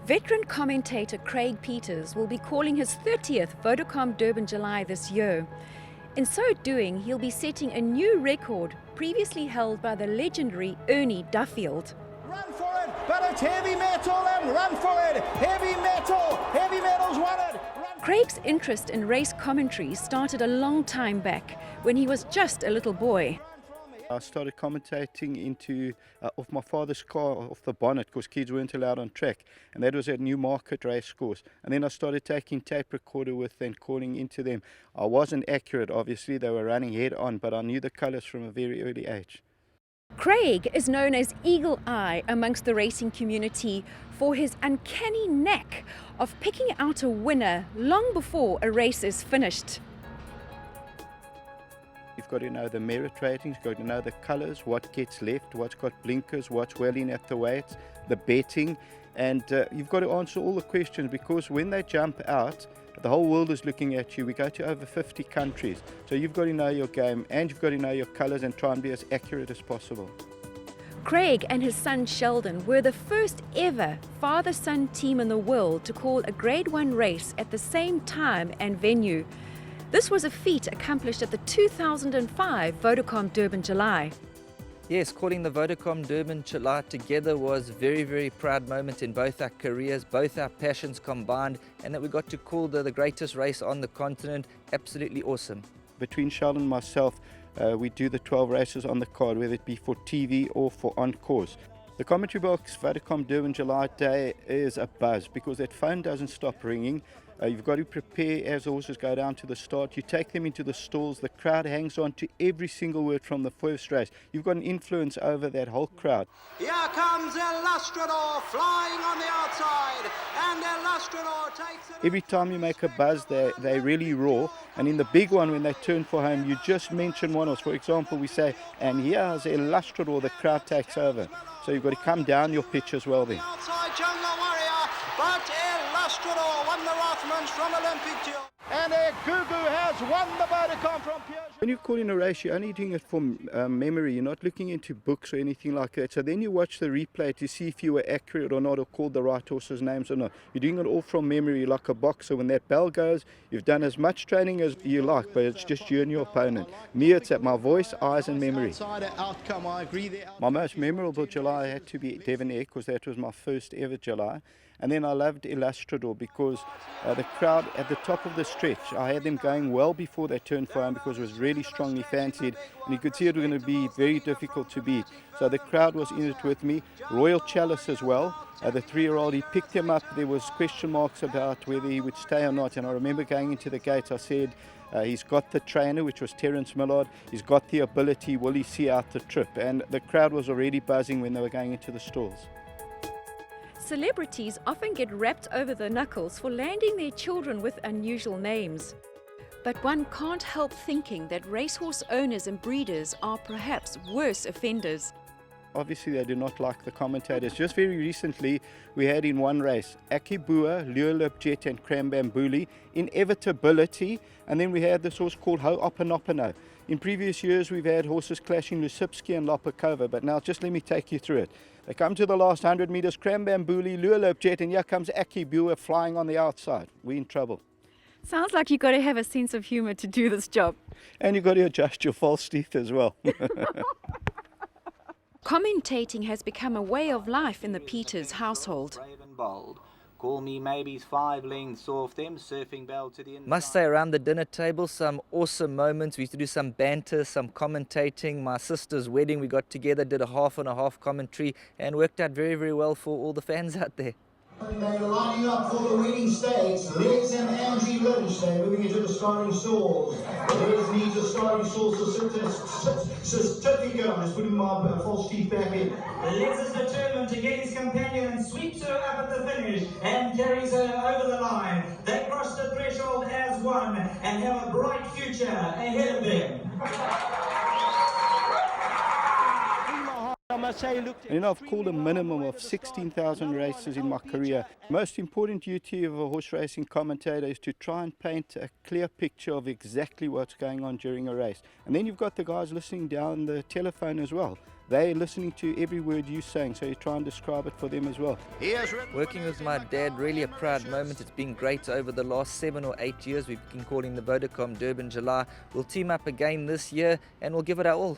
Veteran commentator Craig Peters will be calling his 30th Vodacom Durban July this year. In so doing, he'll be setting a new record previously held by the legendary Ernie Duffield. Run for it, but it's heavy metal and run for it. Heavy metal's won it. Craig's interest in race commentary started a long time back when he was just a little boy. I started commentating off my father's car, off the bonnet, because kids weren't allowed on track, and that was at Newmarket Racecourse. And then I started taking tape recorder with and calling into them. I wasn't accurate, obviously, they were running head on, but I knew the colours from a very early age. Craig is known as Eagle Eye amongst the racing community for his uncanny knack of picking out a winner long before a race is finished. You've got to know the merit ratings, you've got to know the colours, what gets left, what's got blinkers, what's well in at the weights, the betting, and you've got to answer all the questions, because when they jump out, the whole world is looking at you. We go to over 50 countries, so you've got to know your game and you've got to know your colours and try and be as accurate as possible. Craig and his son Sheldon were the first ever father-son team in the world to call a Grade 1 race at the same time and venue. This was a feat accomplished at the 2005 Vodacom Durban July. Yes, calling the Vodacom Durban July together was a very, very proud moment in both our careers, both our passions combined, and that we got to call the greatest race on the continent. Absolutely awesome. Between Sheldon and myself, we do the 12 races on the card, whether it be for TV or for on-course. The commentary box Vodacom Durban July Day is a buzz, because that phone doesn't stop ringing. You've got to prepare as the horses go down to the start. You take them into the stalls. The crowd hangs on to every single word from the first race. You've got an influence over that whole crowd. Here comes Illustrador flying on the outside, and Illustrador takes it. Every time you make a buzz, they really roar. And in the big one, when they turn for home, you just mention one horse. For example, we say, and here's Illustrador, the crowd takes over. So you've got to come down your pitch as well then. Outside Jungle Warrior, but Illustrador won the Rothmans from Olympic Duel. And Gugu has won the Vodacom from Piers. When you call in a race, you're only doing it for memory. You're not looking into books or anything like that. So then you watch the replay to see if you were accurate or not, or called the right horses' names or not. You're doing it all from memory, like a boxer. When that bell goes, you've done as much training as you like, but it's just you and your opponent. Me, it's at my voice, eyes and memory. Outcome, I agree there. My most memorable July had to be Devon Air, because that was my first ever July. And then I loved Illustrador, because the crowd at the top of the stretch, I had them going well before they turned for home, because it was really strongly fancied, and you could see it was going to be very difficult to beat. So the crowd was in it with me. Royal Chalice as well, the 3-year-old, he picked him up. There was question marks about whether he would stay or not, and I remember going into the gates, I said, he's got the trainer, which was Terence Millard, he's got the ability, will he see out the trip? And the crowd was already buzzing when they were going into the stalls. Celebrities often get rapped over the knuckles for landing their children with unusual names. But one can't help thinking that racehorse owners and breeders are perhaps worse offenders. Obviously, they do not like the commentators. Just very recently, we had in one race, Akibua, Lurelip Jet and Crambambuli, Inevitability, and then we had this horse called Ho Opanopano. In previous years, we've had horses clashing, Lusipski and Lopakova, but now just let me take you through it. They come to the last 100 meters, Crambambuli, Lurelip Jet, and here comes Akibua flying on the outside. We're in trouble. Sounds like you've got to have a sense of humour to do this job. And you've got to adjust your false teeth as well. Commentating has become a way of life in the Peters household. Brave and bold. Call me maybe 5 lengths off them, surfing bell to the inside. Must say, around the dinner table, some awesome moments. We used to do some banter, some commentating. My sister's wedding, we got together, did a half and a half commentary, and worked out very, very well for all the fans out there. They're lining up for the winning stakes. Liz and Angie Lynch, they're moving into the starting stalls. Liz needs a starting stall certificate. I'm just putting my false teeth back in. Liz is determined to get his companion and sweeps her up at the finish and carries her over the line. They cross the threshold as one and have a bright future ahead of them. must say he looked. And I've called a minimum of 16,000 races in my career. Most important duty of a horse racing commentator is to try and paint a clear picture of exactly what's going on during a race. And then you've got the guys listening down the telephone as well. They're listening to every word you're saying, so you try and describe it for them as well. Working with my dad, really a proud moment. It's been great over the last 7 or 8 years. We've been calling the Vodacom Durban July. We'll team up again this year and we'll give it our all.